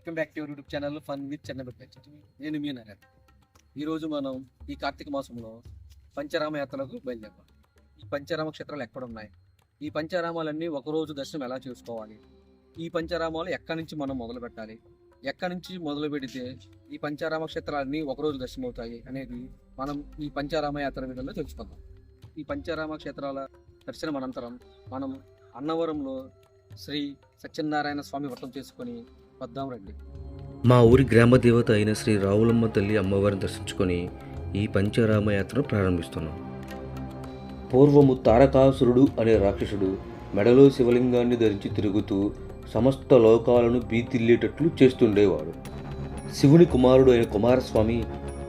Welcome back to your YouTube channel fun with చెన్నబెట్ట. నేను మీ నరేన్. ఈరోజు మనం ఈ కార్తీక మాసంలో పంచరామ యాత్రలకు బయలుదేరాం. ఈ పంచరామ క్షేత్రాలు ఎక్కడ ఉన్నాయి, ఈ పంచరామాలన్నీ ఒకరోజు దర్శనం ఎలా చేసుకోవాలి, ఈ పంచరామాలు ఎక్కడి నుంచి మనం మొదలు పెట్టాలి, ఎక్కడి నుంచి మొదలు పెడితే ఈ పంచరామ క్షేత్రాలన్నీ ఒకరోజు దర్శనం అవుతాయి అనేది మనం ఈ పంచరామ యాత్ర విధంగా తెలుసుకుందాం. ఈ పంచరామ క్షేత్రాల దర్శనం అనంతరం మనం అన్నవరంలో శ్రీ సత్యనారాయణ స్వామి వ్రతం చేసుకొని వద్దాం రండి. మా ఊరి గ్రామ దేవత అయిన శ్రీ రావులమ్మ తల్లి అమ్మవారిని దర్శించుకొని ఈ పంచరామ యాత్రను ప్రారంభిస్తున్నాం. పూర్వము తారకాసురుడు అనే రాక్షసుడు మెడలో శివలింగాన్ని ధరించి తిరుగుతూ సమస్త లోకాలను బీతిల్లేటట్లు చేస్తుండేవాడు. శివుని కుమారుడు అయిన కుమారస్వామి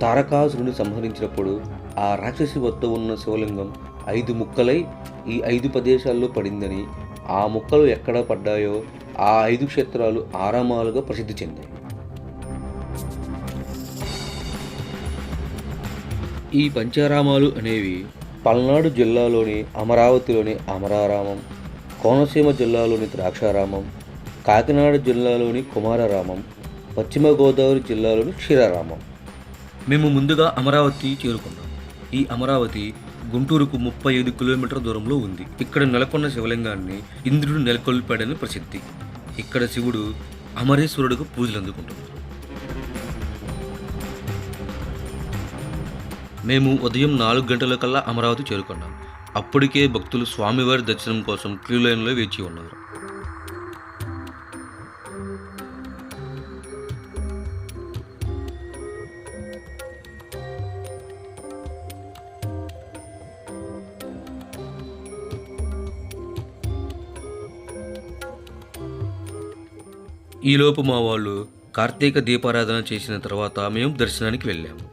తారకాసురుని సంహరించినప్పుడు ఆ రాక్షసి వద్ద ఉన్న శివలింగం 5 ముక్కలై ఈ 5 ప్రదేశాల్లో పడిందని, ఆ ముక్కలు ఎక్కడ పడ్డాయో ఆ 5 క్షేత్రాలు ఆరామాలుగా ప్రసిద్ధి చెందాయి. ఈ పంచారామాలు అనేవి పల్నాడు జిల్లాలోని అమరావతిలోని అమరారామం, కోనసీమ జిల్లాలోని ద్రాక్షారామం, కాకినాడ జిల్లాలోని కుమారరామం, పశ్చిమ గోదావరి జిల్లాలోని క్షీరారామం. మేము ముందుగా అమరావతి చేరుకున్నాం. ఈ అమరావతి గుంటూరుకు 35 కిలోమీటర్ల దూరంలో ఉంది. ఇక్కడ నెలకొన్న శివలింగాన్ని ఇంద్రుడు నెలకొల్పాడని ప్రసిద్ధి. ఇక్కడ శివుడు అమరేశ్వరుడికి పూజలు అందుకుంటున్నారు. మేము ఉదయం 4 గంటలకల్లా అమరావతి చేరుకున్నాం. అప్పటికే భక్తులు స్వామివారి దర్శనం కోసం క్యూ లైన్లో వేచి ఉన్నారు. ఈలోపు మా వాళ్ళు కార్తీక దీపారాధన చేసిన తర్వాత మేము దర్శనానికి వెళ్ళాము.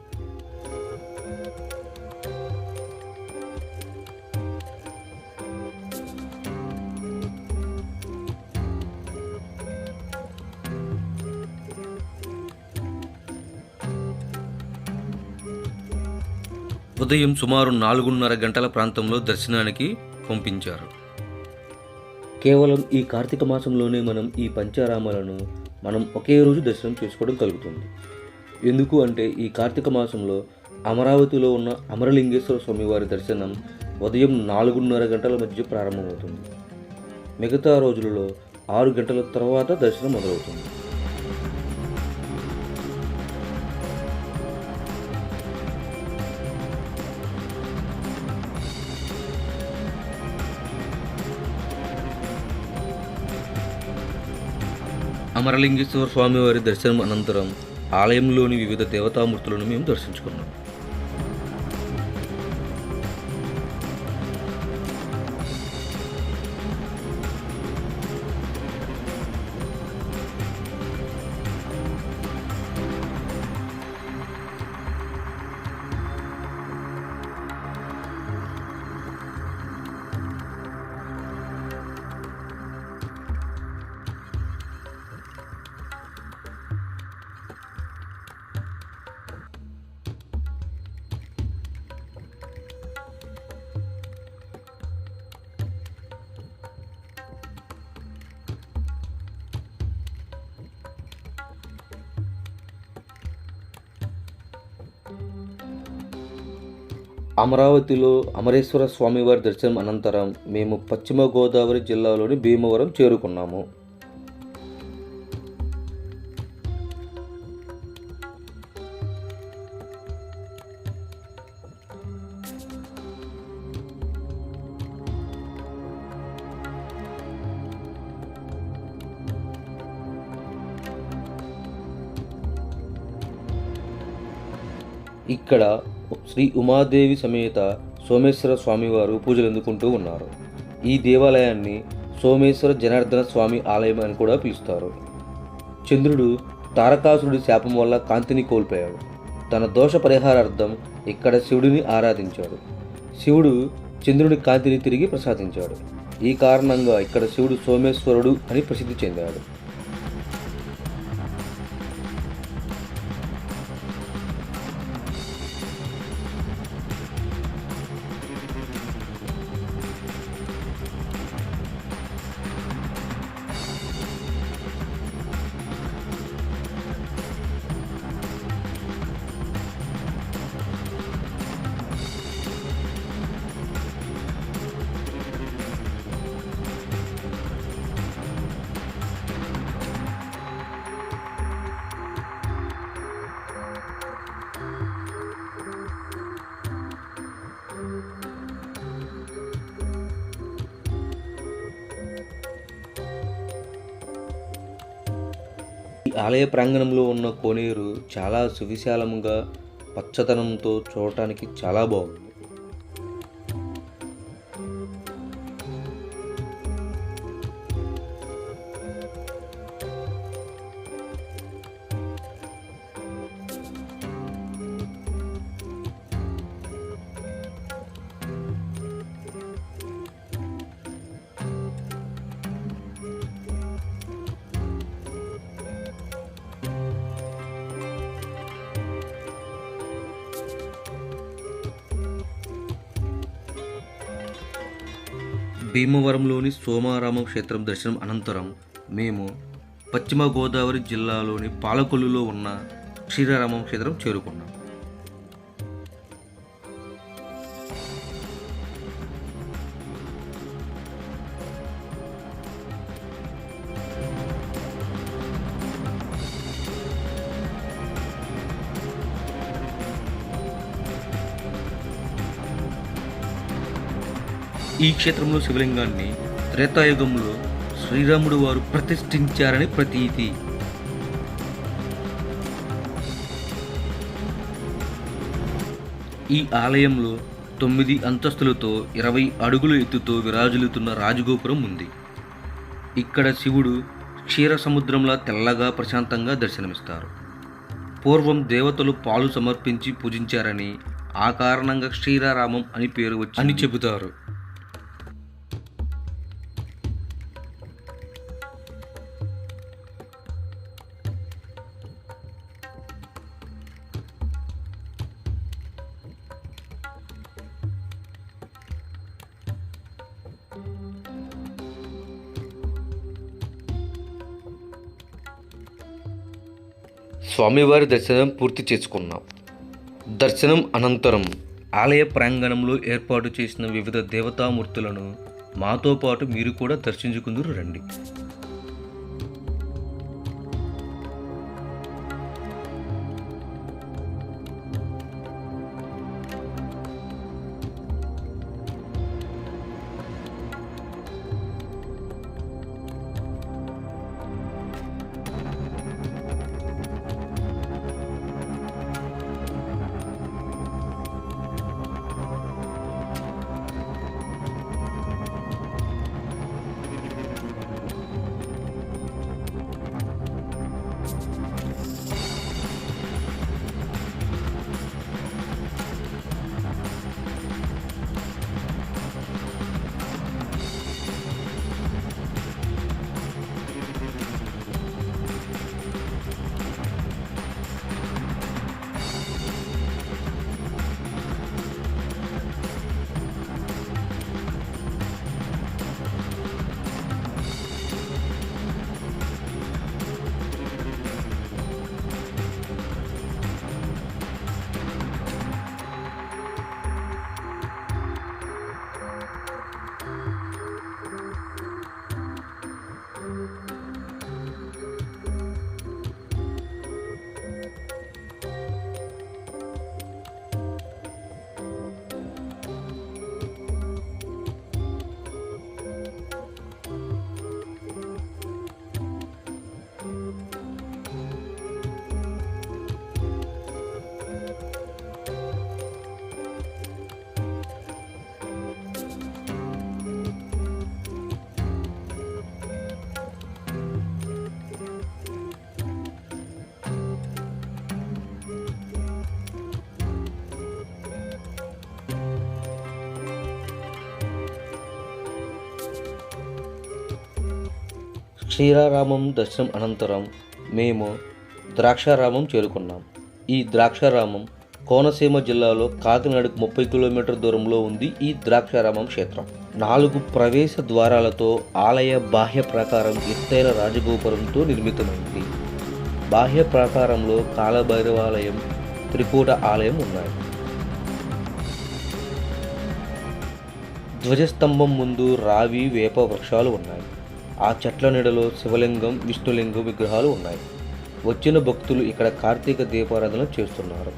ఉదయం సుమారు 4:30 గంటల ప్రాంతంలో దర్శనానికి పంపించారు. కేవలం ఈ కార్తీక మాసంలోనే మనం ఈ పంచారామాలను ఒకే రోజు దర్శనం చేసుకోవడం కలుగుతుంది. ఎందుకు అంటే ఈ కార్తీక మాసంలో అమరావతిలో ఉన్న అమరలింగేశ్వర స్వామివారి దర్శనం ఉదయం 4:30 గంటల మధ్య ప్రారంభమవుతుంది. మిగతా రోజులలో 6 గంటల తర్వాత దర్శనం మొదలవుతుంది. అమరలింగేశ్వర స్వామివారి దర్శనం అనంతరం ఆలయంలోని వివిధ దేవతామూర్తులను మేము దర్శించుకున్నాం. అమరావతిలో అమరేశ్వర స్వామివారి దర్శనం అనంతరం మేము పశ్చిమ గోదావరి జిల్లాలోని భీమవరం చేరుకున్నాము. ఇక్కడ శ్రీ ఉమాదేవి సమేత సోమేశ్వర స్వామివారు పూజలు అందుకుంటూ ఉన్నారు. ఈ దేవాలయాన్ని సోమేశ్వర జనార్దన స్వామి ఆలయం అని కూడా పిలుస్తారు. చంద్రుడు తారకాసురుడి శాపం వల్ల కాంతిని కోల్పోయాడు. తన దోష పరిహారార్థం ఇక్కడ శివుడిని ఆరాధించాడు. శివుడు చంద్రుని కాంతిని తిరిగి ప్రసాదించాడు. ఈ కారణంగా ఇక్కడ శివుడు సోమేశ్వరుడు అని ప్రసిద్ధి చెందాడు. ఆలయ ప్రాంగణంలో ఉన్న కోనేరు చాలా సువిశాలంగా పచ్చదనంతో చూడటానికి చాలా బాగుంది. భీమవరంలోని సోమారామం క్షేత్రం దర్శనం అనంతరం మేము పశ్చిమ గోదావరి జిల్లాలోని పాలకొల్లులో ఉన్న క్షీరారామం క్షేత్రం చేరుకున్నాం. ఈ క్షేత్రంలో శివలింగాన్ని త్రేతాయుగంలో శ్రీరాముడు వారు ప్రతిష్ఠించారని ప్రతీతి. ఈ ఆలయంలో 9 అంతస్తులతో 20 అడుగుల ఎత్తుతో విరాజిల్లుతున్న రాజగోపురం ఉంది. ఇక్కడ శివుడు క్షీర సముద్రంలా తెల్లగా ప్రశాంతంగా దర్శనమిస్తారు. పూర్వం దేవతలు పాలు సమర్పించి పూజించారని, ఆ కారణంగా క్షీరారామం అని పేరు అని చెబుతారు. స్వామివారి దర్శనం పూర్తి చేసుకున్నాం. దర్శనం అనంతరం ఆలయ ప్రాంగణంలో ఏర్పాటు చేసిన వివిధ దేవతామూర్తులను మాతో పాటు మీరు కూడా దర్శించుకుందురు రండి. క్షీరారామం దర్శనం అనంతరం మేము ద్రాక్షారామం చేరుకున్నాం. ఈ ద్రాక్షారామం కోనసీమ జిల్లాలో కాకినాడకు 30 కిలోమీటర్ దూరంలో ఉంది. ఈ ద్రాక్షారామం క్షేత్రం 4 ప్రవేశ ద్వారాలతో ఆలయ బాహ్య ప్రాకారం ఎత్తైన రాజగోపురంతో నిర్మితమైంది. బాహ్య ప్రాకారంలో కాలభైరవాలయం, త్రికూట ఆలయం ఉన్నాయి. ధ్వజస్తంభం ముందు రావి, వేప వృక్షాలు ఉన్నాయి. ఆ చెట్ల నీడలో శివలింగం, విష్ణులింగం విగ్రహాలు ఉన్నాయి. వచ్చిన భక్తులు ఇక్కడ కార్తీక దీపారాధన చేస్తున్నారు.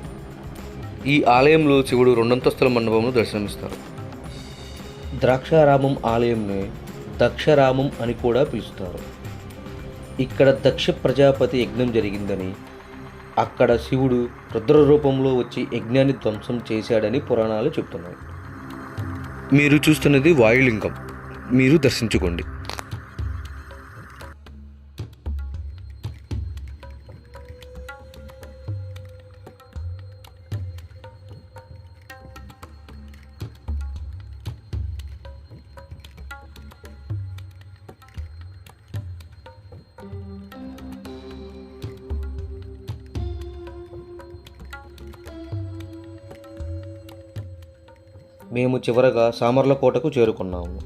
ఈ ఆలయంలో శివుడు 2 అంతస్తుల మండపంలో దర్శనమిస్తారు. ద్రాక్షారామం ఆలయంని దక్షరామం అని కూడా పిలుస్తారు. ఇక్కడ దక్ష ప్రజాపతి యజ్ఞం జరిగిందని, అక్కడ శివుడు రుద్ర రూపంలో వచ్చి యజ్ఞాన్ని ధ్వంసం చేశాడని పురాణాలు చెప్తున్నాయి. మీరు చూస్తున్నది వాయులింగం, మీరు దర్శించుకోండి. మేము చివరగా సామర్లకోటకు చేరుకున్నాము.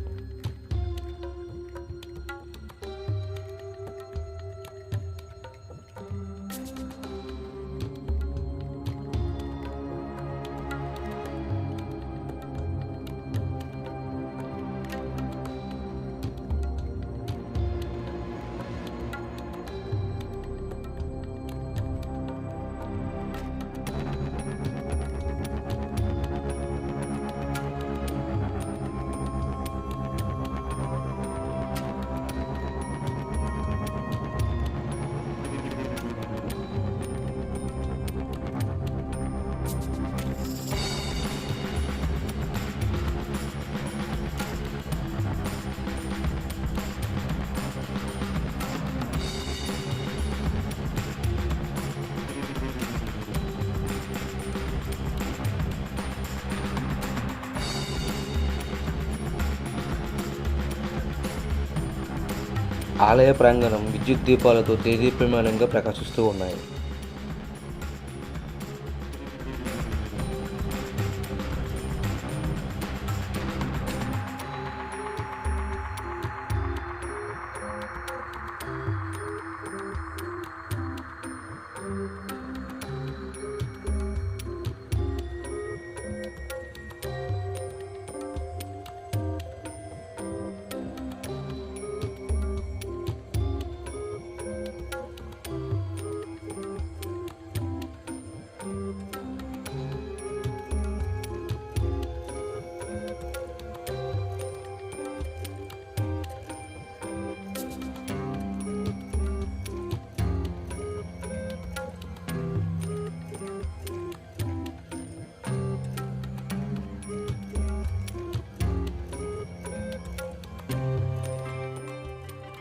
ఆలయ ప్రాంగణం విద్యుత్ దీపాలతో తేజీప్యమానంగా ప్రకాశిస్తూ ఉన్నాయి.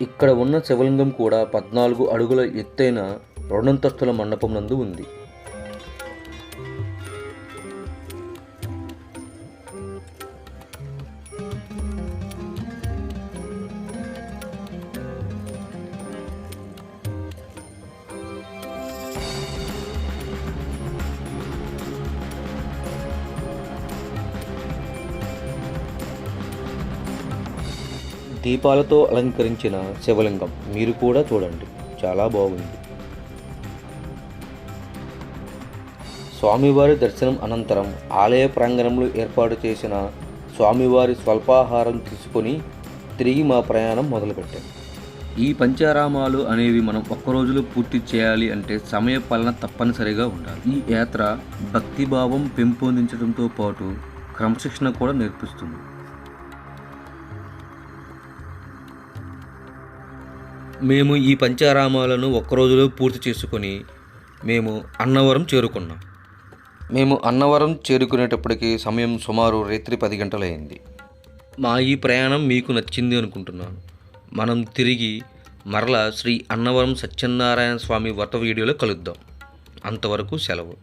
ఇక్కడ ఉన్న శివలింగం కూడా 14 అడుగుల ఎత్తైన 2 అంతస్తుల మండపం నందు ఉంది. దీపాలతో అలంకరించిన శివలింగం మీరు కూడా చూడండి, చాలా బాగుంది. స్వామివారి దర్శనం అనంతరం ఆలయ ప్రాంగణంలో ఏర్పాటు చేసిన స్వామివారి స్వల్పాహారం తీసుకొని తిరిగి మా ప్రయాణం మొదలుపెట్టాం. ఈ పంచారామాలు అనేవి మనం ఒక్క రోజులో పూర్తి చేయాలి అంటే సమయ పాలన తప్పనిసరిగా ఉండాలి. ఈ యాత్ర భక్తిభావం పెంపొందించడంతో పాటు క్రమశిక్షణ కూడా నేర్పిస్తుంది. మేము ఈ పంచారామాలను ఒక్క రోజులో పూర్తి చేసుకొని మేము అన్నవరం చేరుకున్నాం. మేము అన్నవరం చేరుకునేటప్పటికి సమయం సుమారు రాత్రి 10 గంటలైంది. మా ఈ ప్రయాణం మీకు నచ్చింది అనుకుంటున్నాను. మనం తిరిగి మరలా శ్రీ అన్నవరం సత్యనారాయణ స్వామి వ్రత వీడియోలో కలుద్దాం. అంతవరకు సెలవు.